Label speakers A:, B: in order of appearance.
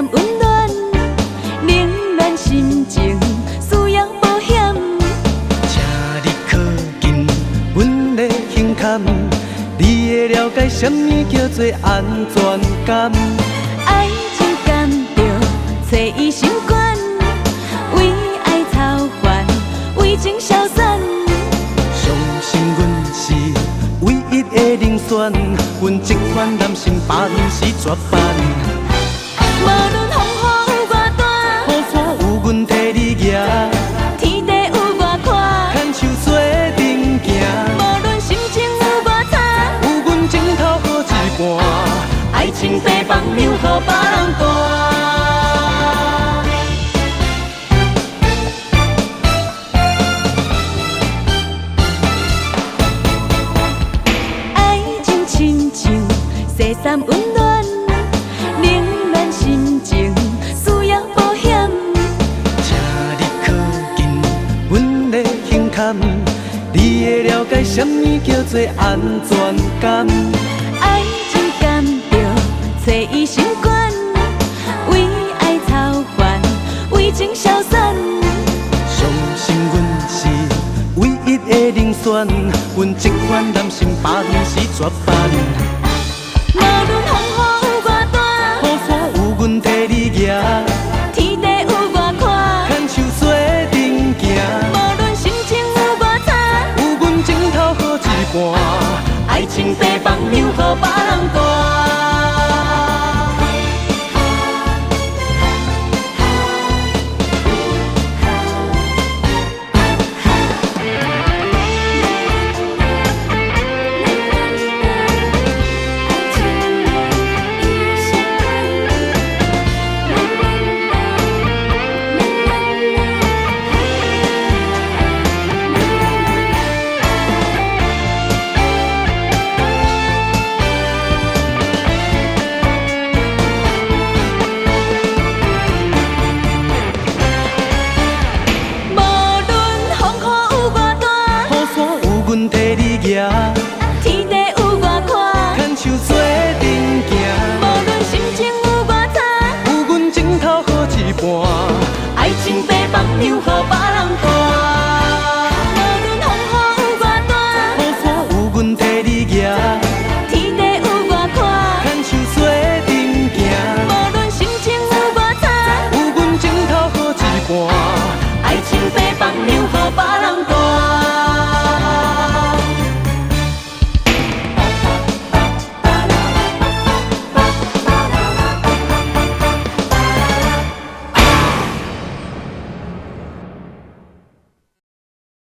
A: 衫温暖，冷暖心情需要保险。
B: 请你靠近，阮的胸坎，你会了解什么叫做安全感。
A: 爱情甘着找伊心肝，为爱操烦，为情消散。
B: 相信阮是唯一的人选，阮这款男性百年是绝版。
A: 无论风雨有偌大，
B: 雨伞有阮替你举，
A: 天地有偌宽，
B: 牵手做阵行。
A: 无论心情有偌差，
B: 有阮枕头好一半，爱情白放留予别人带。
A: 爱情亲像西衫温暖，冷暖心情需要保险。
B: 请你靠近，阮的胸坎，你会了解什么叫做安全感。
A: 爱情甘着找伊心肝，为爱操烦，为情消散。
B: 相信阮是唯一的人选，阮这款男性百年是绝版。
A: 无论风雨有偌大，
B: 雨伞有阮替你举，
A: 天地有偌宽，
B: 牵手做阵行。
A: 无论心情有偌差，
B: 有阮枕头好一半，爱情白